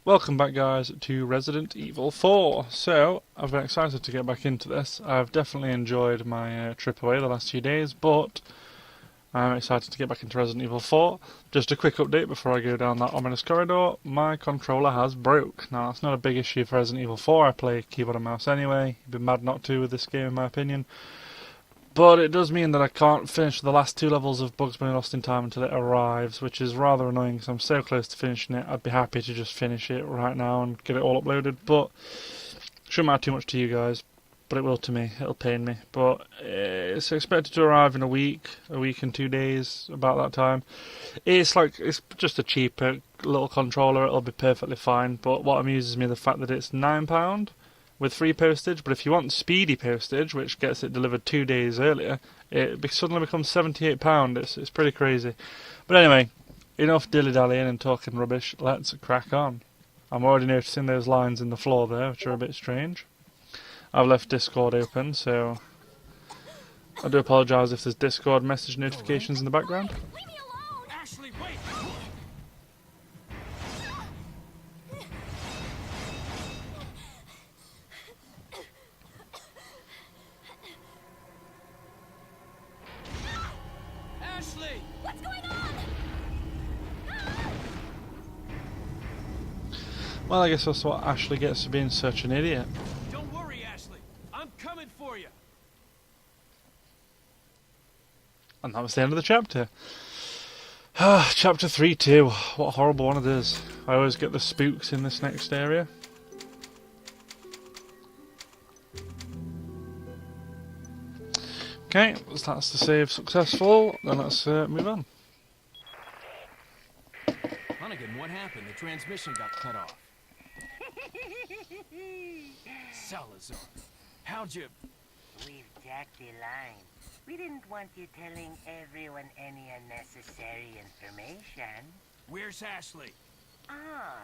Welcome back guys to Resident Evil 4. So, I've been excited to get back into this. I've definitely enjoyed my trip away the last few days, but I'm excited to get back into Resident Evil 4. Just a quick update before I go down that ominous corridor. My controller has broke. Now, that's not a big issue for Resident Evil 4. I play keyboard and mouse anyway. You'd be mad not to with this game in my opinion. But it does mean that I can't finish the last 2 levels of Bugs Bunny Lost in Time until it arrives, which is rather annoying because I'm so close to finishing it. I'd be happy to just finish it right now and get it all uploaded, but it shouldn't matter too much to you guys, but it will to me. It'll pain me. But it's expected to arrive in a week and 2 days, about that time. It's just a cheaper little controller. It'll be perfectly fine, but what amuses me is the fact that it's £9 with free postage, but if you want speedy postage, which gets it delivered 2 days earlier, it suddenly becomes £78. It's pretty crazy. But anyway, enough dilly-dallying and talking rubbish, let's crack on. I'm already noticing those lines in the floor there, which are a bit strange. I've left Discord open, so I do apologise if there's Discord message notifications in the background. Leave me alone! Ashley, wait! Ashley! What's going on? Well, I guess that's what Ashley gets for being such an idiot. Don't worry, Ashley. I'm coming for you. And that was the end of the chapter. Chapter 3 too. What a horrible one it is. I always get the spooks in this next area. Okay, that's the save successful. Then let's move on. Hunnigan, what happened? The transmission got cut off. Salazar, how'd you... We've jacked the line. We didn't want you telling everyone any unnecessary information. Where's Ashley? Ah,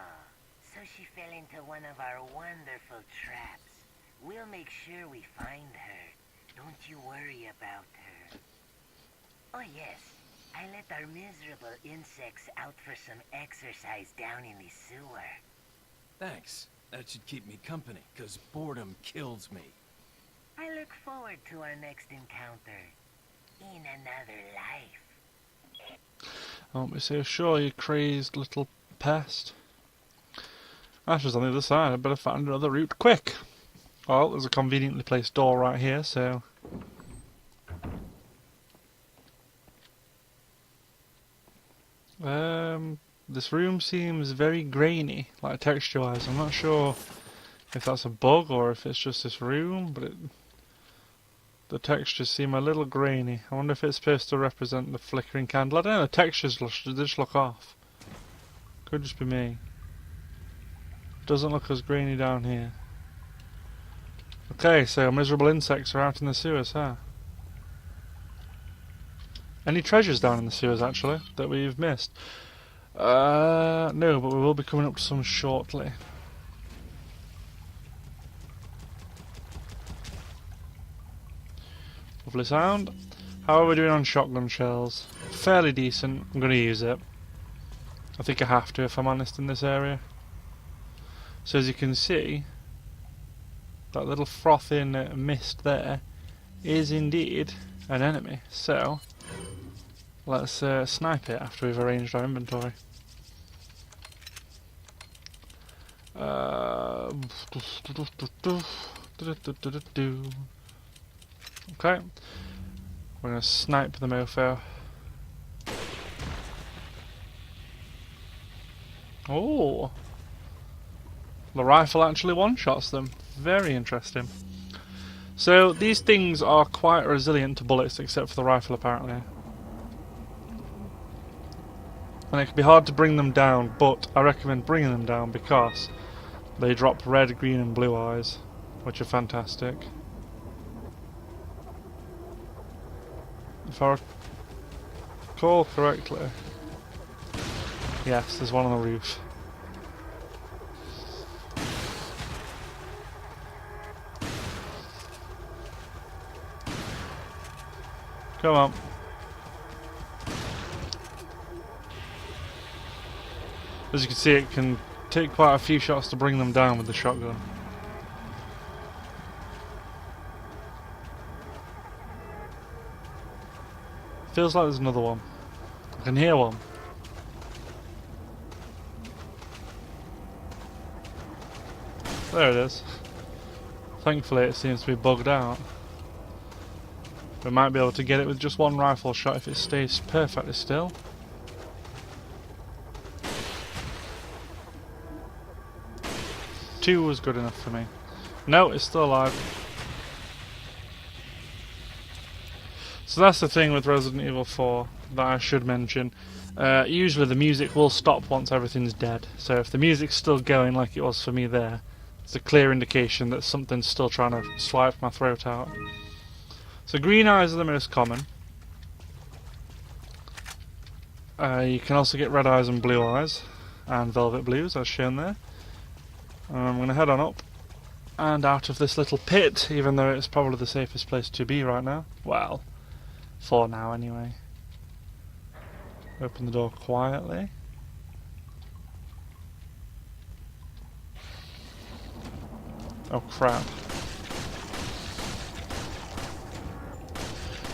so she fell into one of our wonderful traps. We'll make sure we find her. Don't you worry about her. Oh yes, I let our miserable insects out for some exercise down in the sewer. Thanks. That should keep me company, 'cause boredom kills me. I look forward to our next encounter. In another life. I won't be so sure, you crazed little pest. Ashley's on the other side. I better find another route quick. Well, there's a conveniently placed door right here, so... This room seems very grainy, like texture-wise. I'm not sure if that's a bug or if it's just this room, but the textures seem a little grainy. I wonder if it's supposed to represent the flickering candle. I don't know, the textures just look off. Could just be me. Doesn't look as grainy down here. Okay, so miserable insects are out in the sewers, huh? Any treasures down in the sewers, actually, that we've missed? No, but we will be coming up to some shortly. Lovely sound. How are we doing on shotgun shells? Fairly decent. I'm going to use it. I think I have to, if I'm honest, in this area. So as you can see, that little frothing mist there is indeed an enemy. So let's snipe it after we've arranged our inventory. Okay, we're going to snipe the mofo. Oh, the rifle actually one-shots them. Very interesting. So these things are quite resilient to bullets, except for the rifle apparently. And it can be hard to bring them down, but I recommend bringing them down because they drop red, green and blue eyes, which are fantastic. If I recall correctly, yes, there's one on the roof. Come on. As you can see, it can take quite a few shots to bring them down with the shotgun. Feels like there's another one. I can hear one. There it is. Thankfully it seems to be bugged out. We might be able to get it with just one rifle shot if it stays perfectly still. Two was good enough for me. No, it's still alive. So that's the thing with Resident Evil 4 that I should mention. Usually the music will stop once everything's dead. So if the music's still going like it was for me there, it's a clear indication that something's still trying to swipe my throat out. So green eyes are the most common. You can also get red eyes and blue eyes, and velvet blues as shown there. I'm going to head on up and out of this little pit, even though it's probably the safest place to be right now. Well, for now anyway. Open the door quietly. Oh crap.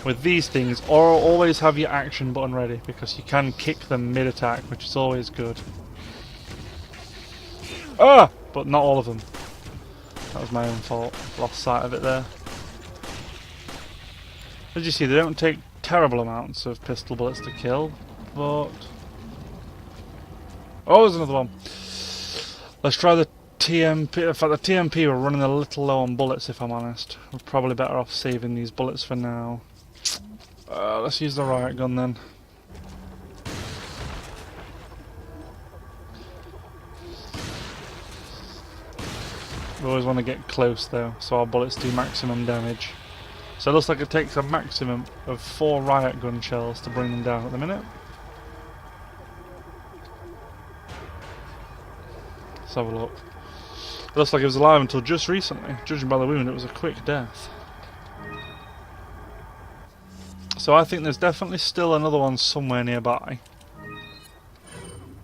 With these things, always have your action button ready, because you can kick them mid-attack, which is always good. Ah! But not all of them. That was my own fault. Lost sight of it there. As you see, they don't take terrible amounts of pistol bullets to kill, but... Oh, there's another one. Let's try the TMP. In fact, the TMP we're running a little low on bullets, if I'm honest. We're probably better off saving these bullets for now. Let's use the riot gun then. We always want to get close though, so our bullets do maximum damage. So it looks like it takes a maximum of 4 riot gun shells to bring them down at the minute. Let's have a look. It looks like it was alive until just recently. Judging by the wound, it was a quick death. So I think there's definitely still another one somewhere nearby. I'm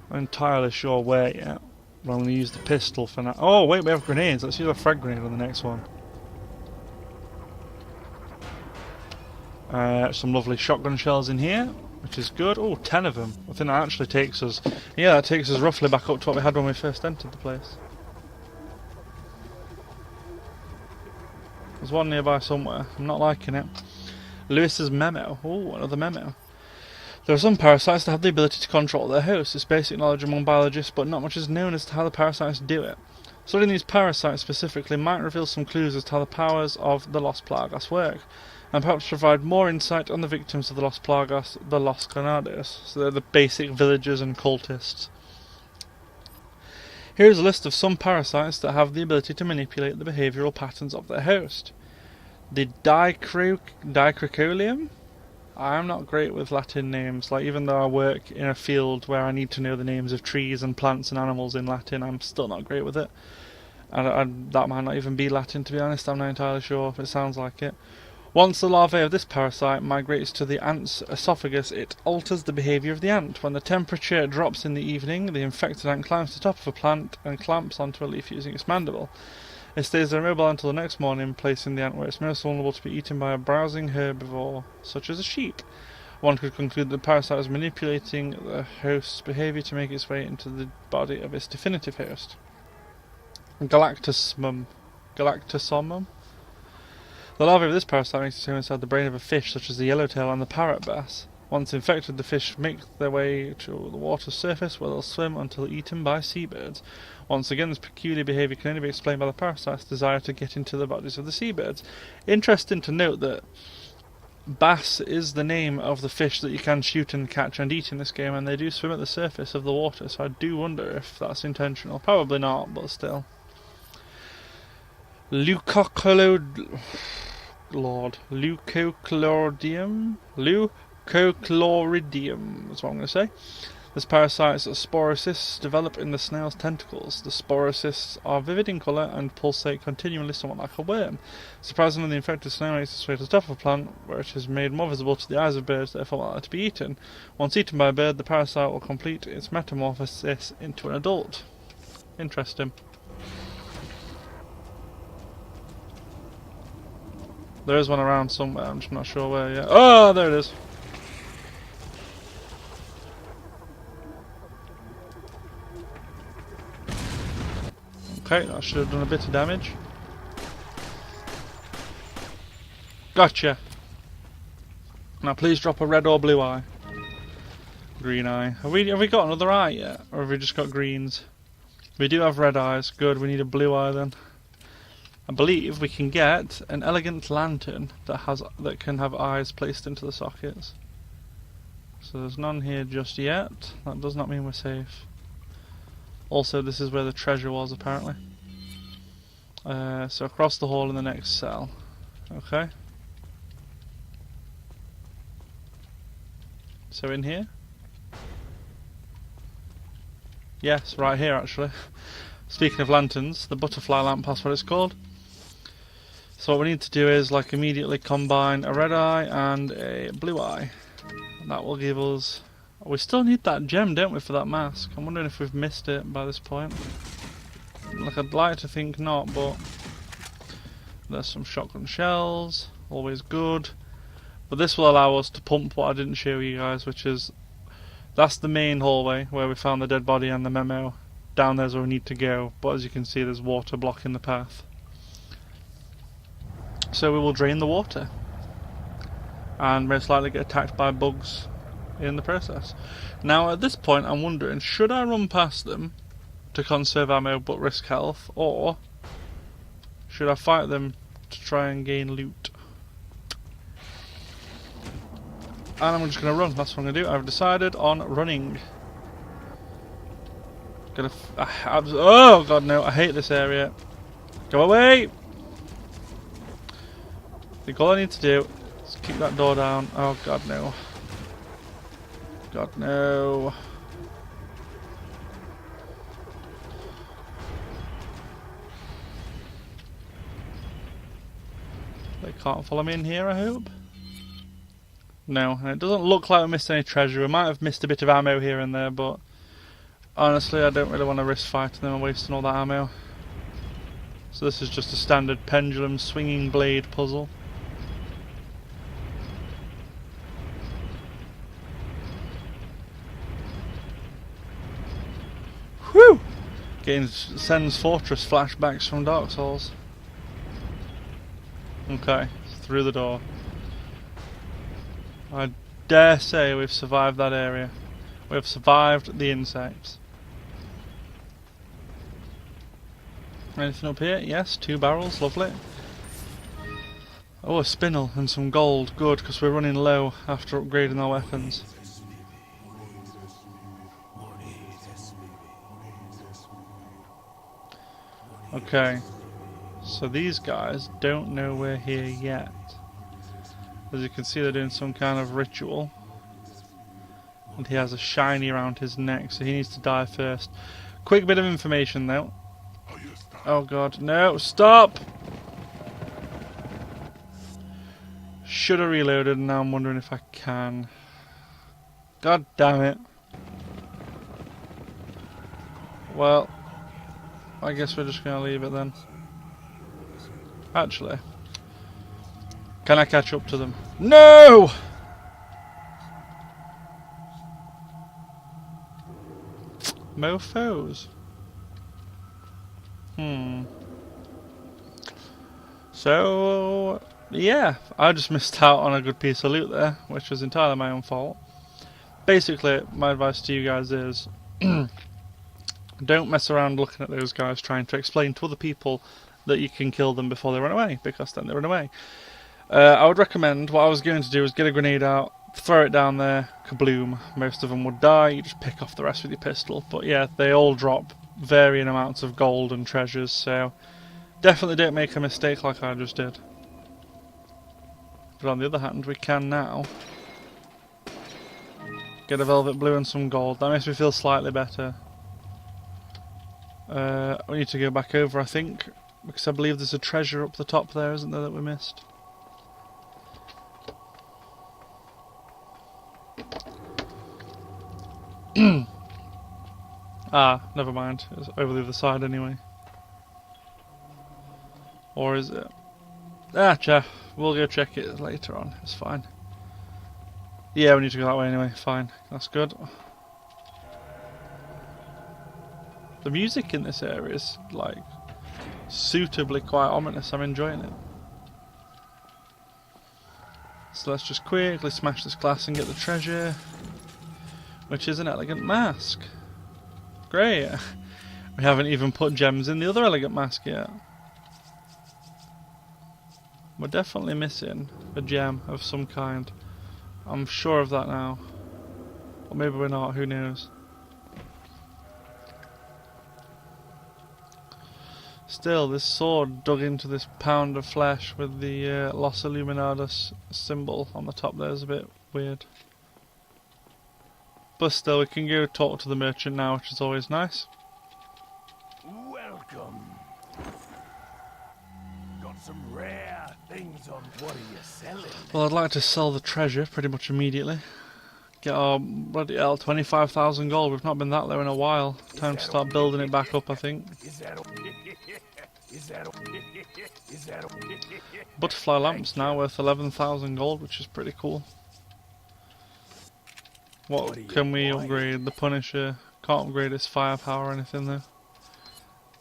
not entirely sure where yet. But I'm going to use the pistol for now. Oh wait, we have grenades. Let's use a frag grenade on the next one. Some lovely shotgun shells in here, which is good. Oh, 10 of them. I think that actually takes us... Yeah, that takes us roughly back up to what we had when we first entered the place. There's one nearby somewhere. I'm not liking it. Lewis's memo. Oh, another memo. There are some parasites that have the ability to control their hosts. It's basic knowledge among biologists, but not much is known as to how the parasites do it. Studying these parasites specifically might reveal some clues as to how the powers of the Los Plagas work, and perhaps provide more insight on the victims of the Los Plagas, the Los Granados. So they're the basic villagers and cultists. Here is a list of some parasites that have the ability to manipulate the behavioural patterns of their host. The Dicricolium? I'm not great with Latin names. Like, even though I work in a field where I need to know the names of trees and plants and animals in Latin, I'm still not great with it. And that might not even be Latin, to be honest. I'm not entirely sure if it sounds like it. Once the larvae of this parasite migrates to the ant's esophagus, it alters the behaviour of the ant. When the temperature drops in the evening, the infected ant climbs to the top of a plant and clamps onto a leaf using its mandible. It stays there immobile until the next morning, placing the ant where it's most vulnerable to be eaten by a browsing herbivore, such as a sheep. One could conclude that the parasite is manipulating the host's behaviour to make its way into the body of its definitive host. Galactosomum. The larvae of this parasite makes its way inside the brain of a fish, such as the yellowtail and the parrot bass. Once infected, the fish make their way to the water's surface, where they'll swim until eaten by seabirds. Once again, this peculiar behaviour can only be explained by the parasite's desire to get into the bodies of the seabirds. Interesting to note that bass is the name of the fish that you can shoot and catch and eat in this game, and they do swim at the surface of the water, so I do wonder if that's intentional. Probably not, but still. Leucochloridium? Leucochloridium, that's what I'm going to say. This parasite's sporocysts develop in the snail's tentacles. The sporocysts are vivid in colour and pulsate continually, somewhat like a worm. Surprisingly, the infected snail makes its way to the top of a plant, where it is made more visible to the eyes of birds, therefore likely to be eaten. Once eaten by a bird, the parasite will complete its metamorphosis into an adult. Interesting. There is one around somewhere, I'm just not sure where yet. Oh, there it is. Okay, that should have done a bit of damage. Gotcha. Now please drop a red or blue eye. Green eye. Have we got another eye yet? Or have we just got greens? We do have red eyes. Good, we need a blue eye then. I believe we can get an elegant lantern that can have eyes placed into the sockets. So there's none here just yet. That does not mean we're safe. Also, this is where the treasure was apparently. So across the hall in the next cell. Okay. So in here? Yes, right here actually. Speaking of lanterns, the butterfly lamp, that's what it's called. So what we need to do is like immediately combine a red eye and a blue eye. And that will give us... We still need that gem, don't we, for that mask? I'm wondering if we've missed it by this point. Like, I'd like to think not, but... There's some shotgun shells, always good. But this will allow us to pump what I didn't show you guys, which is... That's the main hallway where we found the dead body and the memo. Down there's where we need to go, but as you can see there's water blocking the path. So we will drain the water. And most likely get attacked by bugs in the process. Now at this point I'm wondering, should I run past them to conserve ammo but risk health, or should I fight them to try and gain loot? And I'm just going to run, that's what I'm going to do. I've decided on running. Oh god no, I hate this area. Go away! I think all I need to do is keep that door down. Oh god no. God no. They can't follow me in here, I hope. No, and it doesn't look like we missed any treasure. We might have missed a bit of ammo here and there, but honestly I don't really want to risk fighting them and wasting all that ammo. So this is just a standard pendulum swinging blade puzzle. Whew! Getting Sen's Fortress flashbacks from Dark Souls. Okay, through the door. I dare say we've survived that area. We have survived the insects. Anything up here? Yes, 2 barrels, lovely. Oh, a spinel and some gold, good, because we're running low after upgrading our weapons. Okay, so these guys don't know we're here yet. As you can see, they're doing some kind of ritual. And he has a shiny around his neck, so he needs to die first. Quick bit of information though. Oh god, no, stop! Should have reloaded, and now I'm wondering if I can. God damn it. Well, I guess we're just going to leave it then. Actually, can I catch up to them? No! Mofos. So, yeah, I just missed out on a good piece of loot there, which was entirely my own fault. Basically, my advice to you guys is don't mess around looking at those guys trying to explain to other people that you can kill them before they run away, because then they run away. I would recommend, what I was going to do was get a grenade out, throw it down there, kabloom, most of them would die, you just pick off the rest with your pistol. But yeah, they all drop varying amounts of gold and treasures, so definitely don't make a mistake like I just did. But on the other hand, we can now get a velvet blue and some gold. That makes me feel slightly better. We need to go back over, I think, because I believe there's a treasure up the top there, isn't there, that we missed? Ah, never mind. It's over the other side anyway. Or is it? Ah, we'll go check it later on. It's fine. Yeah, we need to go that way anyway. Fine. That's good. The music in this area is, like, suitably quite ominous. I'm enjoying it. So let's just quickly smash this glass and get the treasure, which is an elegant mask. Great. We haven't even put gems in the other elegant mask yet. We're definitely missing a gem of some kind. I'm sure of that now. Or maybe we're not, who knows. Still, this sword dug into this pound of flesh with the Los Illuminados symbol on the top there is a bit weird. But still, we can go talk to the merchant now, which is always nice. Welcome. Got some rare things on. What are you selling? Well, I'd like to sell the treasure pretty much immediately. Get our bloody hell, 25,000 gold. We've not been that low in a while. Time to start building it back up, I think. Butterfly lamps now worth 11,000 gold, which is pretty cool. What can we upgrade? The Punisher. Can't upgrade its firepower or anything though.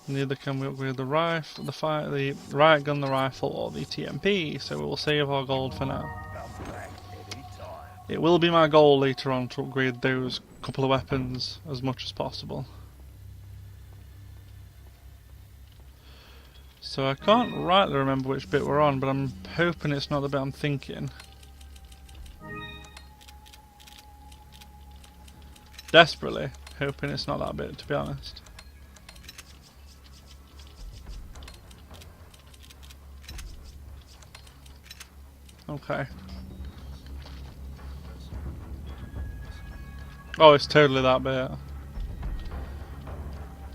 Neither can we upgrade the rifle, the riot gun, the rifle, or the TMP. So we will save our gold for now. It will be my goal later on to upgrade those couple of weapons as much as possible. So I can't rightly remember which bit we're on, but I'm hoping it's not the bit I'm thinking. Desperately hoping it's not that bit, to be honest. Okay. Oh, it's totally that bit.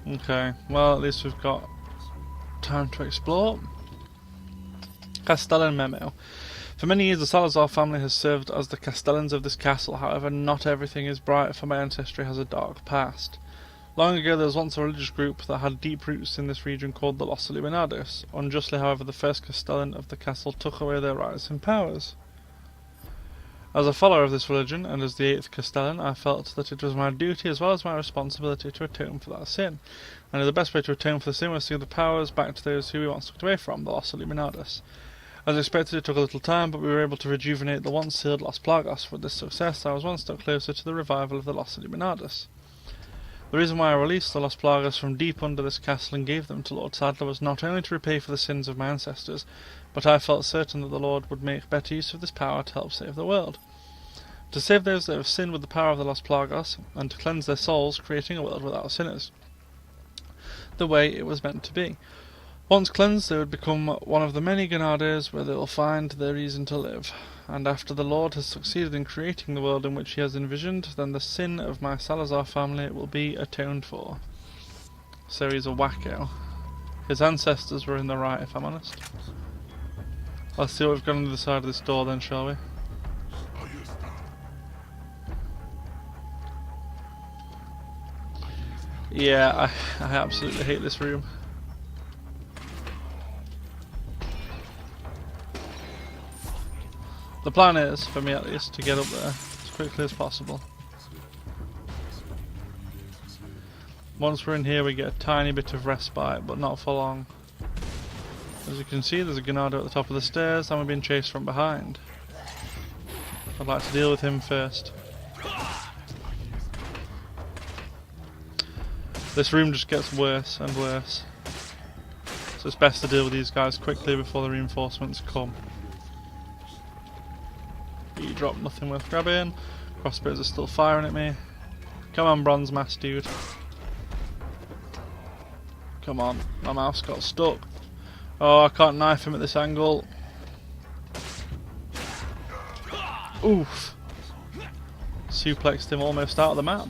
Okay, well at least we've got time to explore. Castellan memo. For many years the Salazar family has served as the castellans of this castle, however not everything is bright, for my ancestry has a dark past. Long ago there was once a religious group that had deep roots in this region called the Los Illuminados. Unjustly, however, the first castellan of the castle took away their rights and powers. As a follower of this religion, and as the 8th Castellan, I felt that it was my duty as well as my responsibility to atone for that sin. And the best way to atone for the sin was to give the powers back to those who we once took away from, the Los Illuminados. As expected, it took a little time, but we were able to rejuvenate the once sealed Los Plagos. With this success, I was one step closer to the revival of the Los Illuminados. The reason why I released the Los Plagos from deep under this castle and gave them to Lord Sadler was not only to repay for the sins of my ancestors, but I felt certain that the Lord would make better use of this power to help save the world. To save those that have sinned with the power of the Los Plagos, and to cleanse their souls, creating a world without sinners. The way it was meant to be. Once cleansed, they would become one of the many Ganades where they will find their reason to live. And after the Lord has succeeded in creating the world in which he has envisioned, then the sin of my Salazar family will be atoned for. So he's a wacko. His ancestors were in the right, if I'm honest. Let's see what we've got on the other side of this door then, shall we? Yeah, I absolutely hate this room. The plan is, for me at least, to get up there as quickly as possible. Once we're in here we get a tiny bit of respite, but not for long. As you can see, there's a Ganado at the top of the stairs and we're being chased from behind. I'd like to deal with him first. This room just gets worse and worse. So it's best to deal with these guys quickly before the reinforcements come. You drop nothing worth grabbing. Crossbows are still firing at me. Come on, bronze mask dude. Come on, my mouse got stuck. Oh, I can't knife him at this angle. Oof. Suplexed him almost out of the map.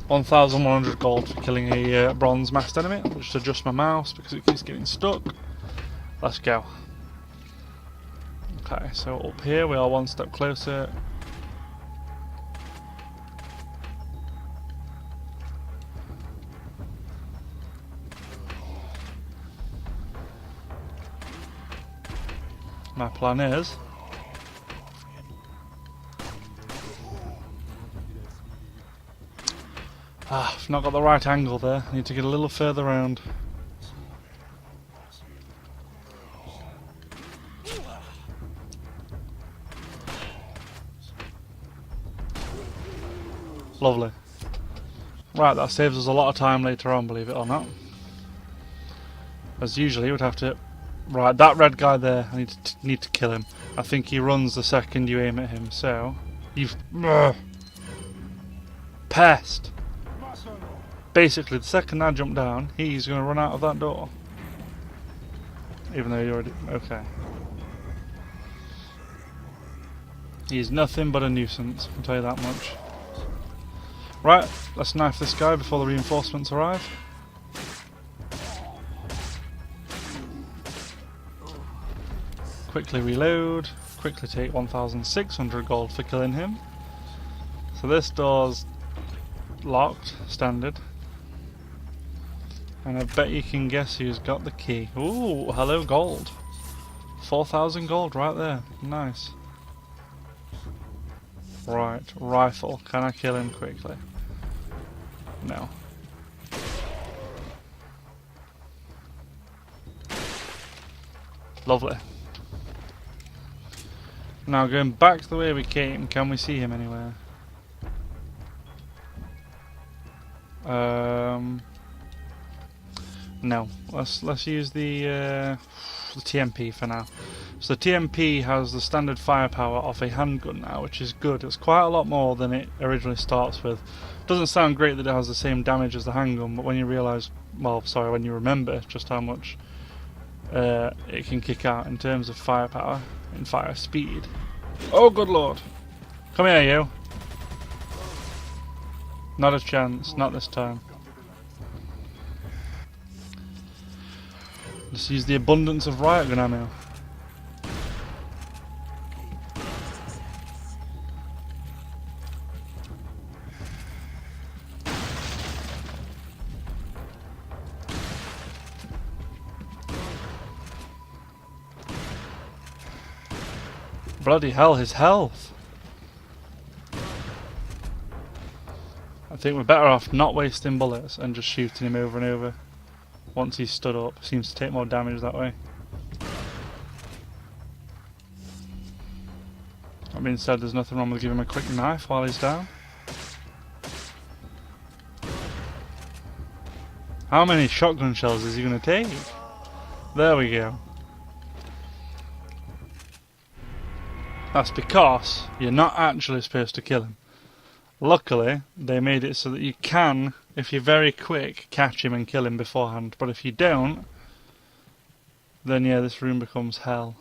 1,100 gold for killing a bronze masked enemy. I'll just adjust my mouse because it keeps getting stuck. Let's go. Okay, so up here we are one step closer. my plan is... I've not got the right angle there. I need to get a little further round. Lovely. Right, that saves us a lot of time later on, believe it or not. As usually, we'd have to... Right, that red guy there, I need to kill him. I think he runs the second you aim at him, so... You've... Ugh. Pest! Basically, the second I jump down, he's going to run out of that door. Even though you already... Okay. He's nothing but a nuisance, I'll tell you that much. Right, let's knife this guy before the reinforcements arrive. Quickly reload, quickly take 1,600 gold for killing him. So this door's locked, standard. And I bet you can guess who's got the key. Ooh, hello gold. 4,000 gold right there, nice. Right, rifle. Can I kill him quickly? No. Lovely. Now going back the way we came, can we see him anywhere? No. Let's use the TMP for now. So the TMP has the standard firepower of a handgun now, which is good. It's quite a lot more than it originally starts with. Doesn't sound great that it has the same damage as the handgun, but when you realise, well, sorry, when you remember just how much it can kick out in terms of firepower and fire speed. Oh, good lord! Come here, you. Not a chance. Not this time. Let's use the abundance of riot gun ammo. Bloody hell, his health! I think we're better off not wasting bullets and just shooting him over and over. Once he's stood up, seems to take more damage that way. That being said, there's nothing wrong with giving him a quick knife while he's down. How many shotgun shells is he going to take? There we go. That's because you're not actually supposed to kill him. Luckily, they made it so that you can, if you're very quick, catch him and kill him beforehand. But if you don't, then yeah, this room becomes hell.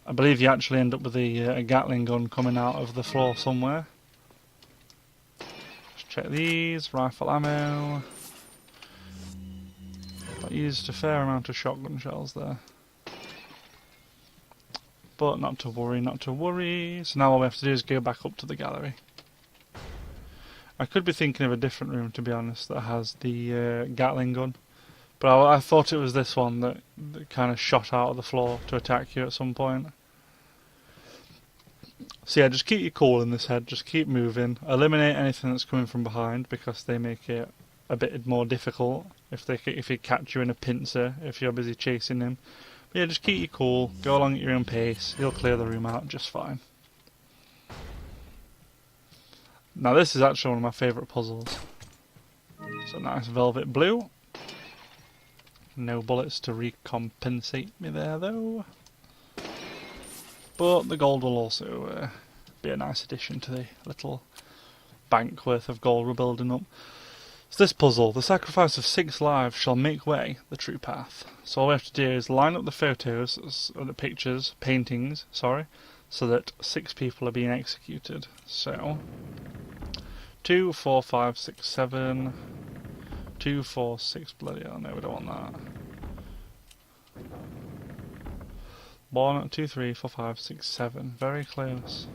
I believe you actually end up with a Gatling gun coming out of the floor somewhere. Let's check these. Rifle ammo. I used a fair amount of shotgun shells there. But not to worry, not to worry. So now all we have to do is go back up to the gallery. I could be thinking of a different room, to be honest, that has the Gatling gun. But I thought it was this one that kind of shot out of the floor to attack you at some point. So yeah, just keep your cool in this head, just keep moving. Eliminate anything that's coming from behind, because they make it a bit more difficult if they catch you in a pincer, if you're busy chasing him. But yeah, just keep your cool, go along at your own pace, you'll clear the room out just fine. Now this is actually one of my favourite puzzles. It's a nice velvet blue. No bullets to recompensate me there though. But the gold will also be a nice addition to the little bank worth of gold we're building up. So this puzzle, the sacrifice of 6 lives shall make way the true path. So all we have to do is line up the photos, or the pictures, paintings, sorry, so that 6 people are being executed. So 2, 4, 5, 6, 7. 2, 4, 6, bloody hell, no, we don't want that. 1, 2, 3, 4, 5, 6, 7. Very close.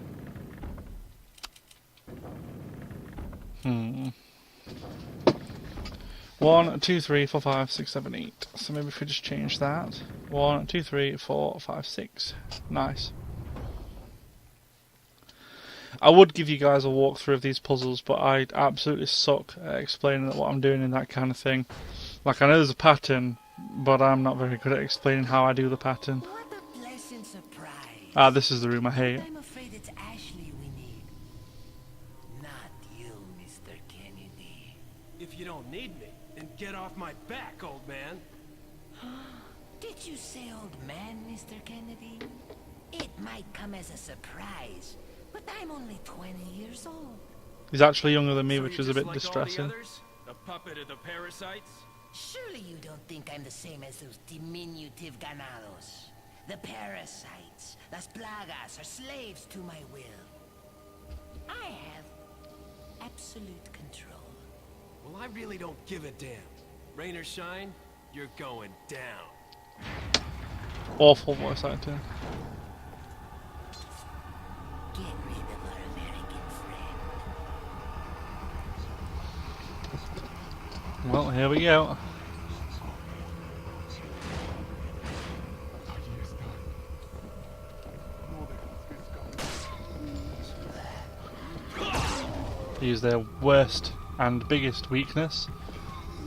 1, 2, 3, 4, 5, 6, 7, 8. So maybe if we just change that. 1, 2, 3, 4, 5, 6. Nice. I would give you guys a walkthrough of these puzzles, but I absolutely suck at explaining what I'm doing and that kind of thing. Like, I know there's a pattern, but I'm not very good at explaining how I do the pattern. What a pleasant surprise. Ah, this is the room I hate. I'm afraid it's Ashley we need. Not you, Mr. Kennedy. If you don't need me, then get off my back, old man. Did you say old man, Mr. Kennedy? It might come as a surprise, but I'm only 20 years old. He's actually younger than me, So which you're is a just bit like distressing. all the others? A puppet of the parasites? Surely you don't think I'm the same as those diminutive ganados. The parasites, las plagas, are slaves to my will. I have absolute control. Well, I really don't give a damn. Rain or shine, you're going down. Awful voice acting. Get rid of our American friend. Well, here we go. Use their worst and biggest weakness,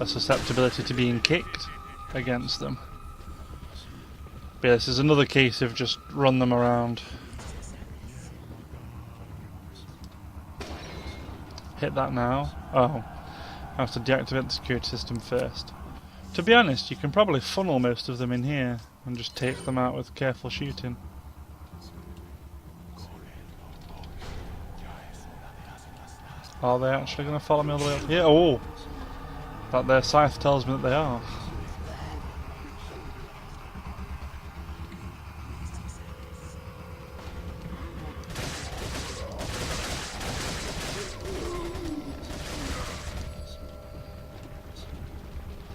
a susceptibility to being kicked against them. But yeah, this is another case of just run them around. Hit that now. Oh, I have to deactivate the security system first. To be honest, you can probably funnel most of them in here and just take them out with careful shooting. Are they actually going to follow me all the way up here? Oh! That their scythe tells me that they are.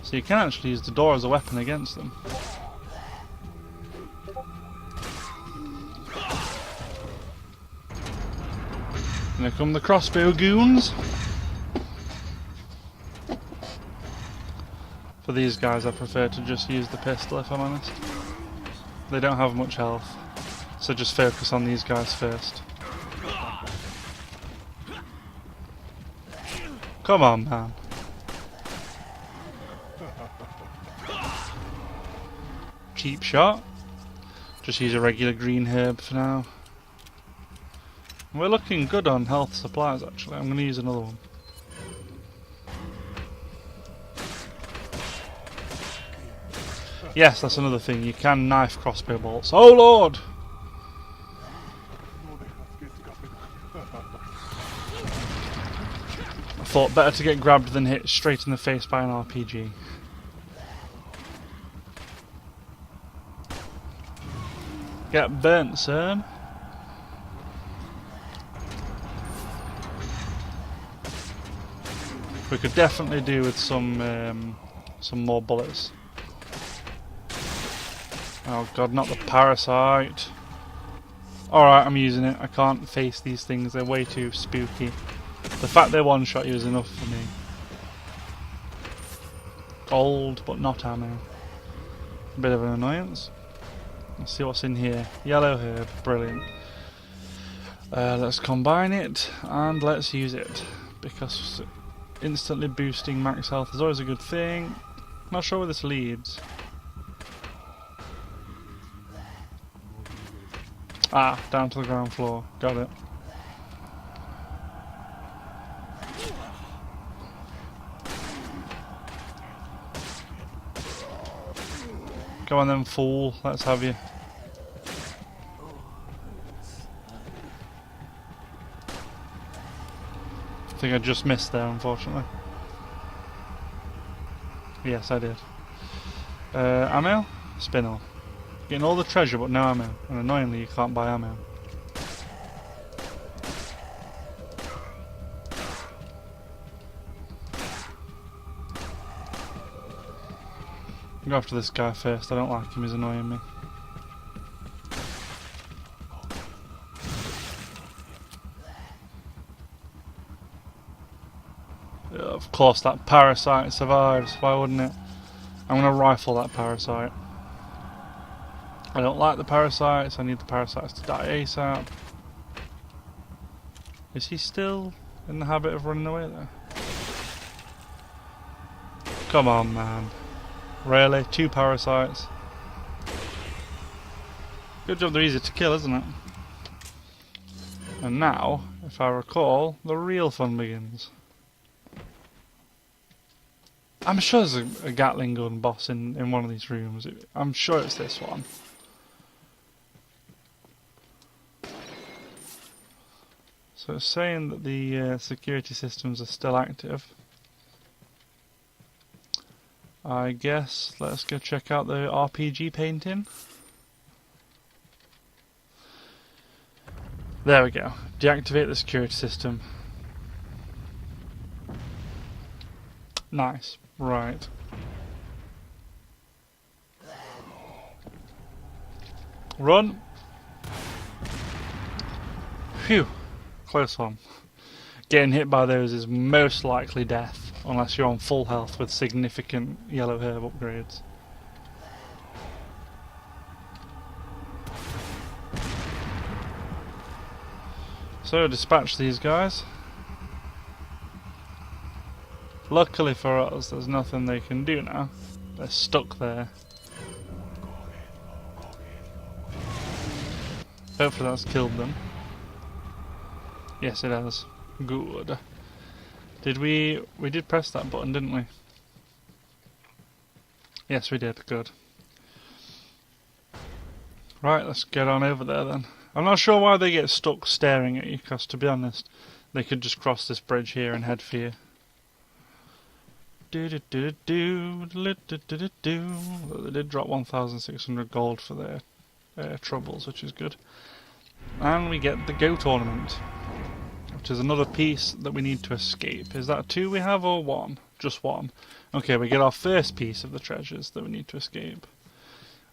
So you can actually use the door as a weapon against them. And here come the crossbow goons. For these guys I prefer to just use the pistol if I'm honest. They don't have much health, so just focus on these guys first. Come on, man. Cheap shot. Just use a regular green herb for now. We're looking good on health supplies actually. I'm going to use another one. Yes, that's another thing. You can knife crossbow bolts. Oh lord! I thought better to get grabbed than hit straight in the face by an RPG. Get burnt, sir. We could definitely do with some more bullets. Oh god, not the parasite. Alright, I'm using it. I can't face these things, they're way too spooky. The fact they one-shot you is enough for me. Gold, but not ammo. A bit of an annoyance. Let's see what's in here. Yellow herb, brilliant. Let's combine it, and let's use it. Because instantly boosting max health is always a good thing. Not sure where this leads. Ah, down to the ground floor. Got it. Go on then, fool. Let's have you. I think I just missed there, unfortunately. Yes, I did. Ammo? Spinnel. Getting all the treasure but no ammo, and annoyingly you can't buy ammo. I'll go after this guy first, I don't like him, he's annoying me. Of course that parasite survives, why wouldn't it? I'm going to rifle that parasite. I don't like the parasites, I need the parasites to die ASAP. Is he still in the habit of running away there? Come on, man. Really? 2 parasites? Good job they're easy to kill, isn't it? And now, if I recall, the real fun begins. I'm sure there's a Gatling gun boss in one of these rooms. I'm sure it's this one. So it's saying that the security systems are still active. I guess let's go check out the RPG painting. There we go. Deactivate the security system. Nice. Right. Run. Phew. Close one. Getting hit by those is most likely death, unless you're on full health with significant yellow herb upgrades. So dispatch these guys. Luckily for us, there's nothing they can do now. They're stuck there. Hopefully that's killed them. Yes, it has. Good. Did we did press that button, didn't we? Yes, we did. Good. Right, let's get on over there then. I'm not sure why they get stuck staring at you, because to be honest, they could just cross this bridge here and head for you. They did drop 1,600 gold for their troubles, which is good. And we get the goat ornament, which is another piece that we need to escape. Is that 2 we have, or 1? Just 1. Okay, we get our first piece of the treasures that we need to escape.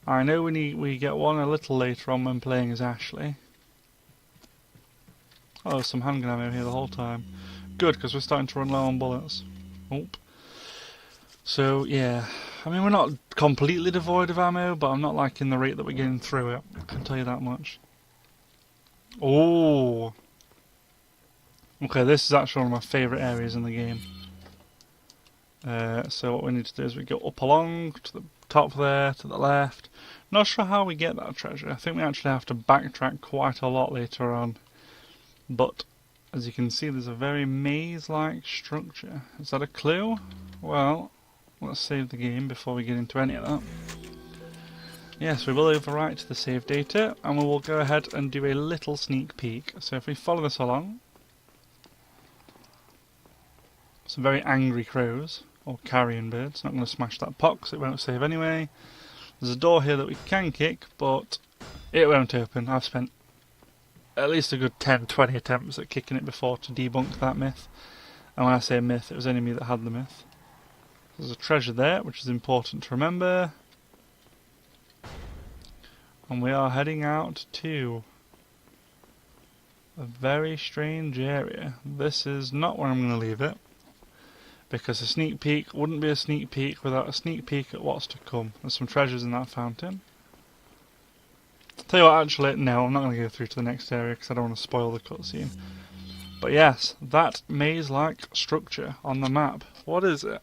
I know we get 1 a little later on when playing as Ashley. Oh, there's some handgun ammo here the whole time. Good, because we're starting to run low on bullets. Oop. So, yeah. I mean, we're not completely devoid of ammo, but I'm not liking the rate that we're getting through it. I can tell you that much. Oh. Okay, this is actually one of my favourite areas in the game. So what we need to do is we go up along to the top there, to the left. Not sure how we get that treasure. I think we actually have to backtrack quite a lot later on. But, as you can see, there's a very maze-like structure. Is that a clue? Well, let's save the game before we get into any of that. Yes, we will overwrite the save data, and we will go ahead and do a little sneak peek. So if we follow this along, some very angry crows, or carrion birds. Not going to smash that pot because it won't save anyway. There's a door here that we can kick, but it won't open. I've spent at least a good 10-20 attempts at kicking it before to debunk that myth. And when I say myth, it was only me that had the myth. There's a treasure there, which is important to remember. And we are heading out to a very strange area. This is not where I'm going to leave it, because a sneak peek wouldn't be a sneak peek without a sneak peek at what's to come. There's some treasures in that fountain. Tell you what, actually, no, I'm not going to go through to the next area because I don't want to spoil the cutscene. But yes, that maze-like structure on the map. What is it?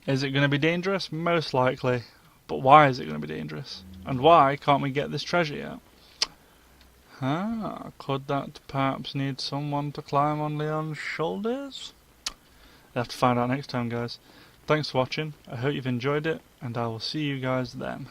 Is it going to be dangerous? Most likely. But why is it going to be dangerous? And why can't we get this treasure yet? Could that perhaps need someone to climb on Leon's shoulders? You'll have to find out next time, guys. Thanks for watching. I hope you've enjoyed it, and I will see you guys then.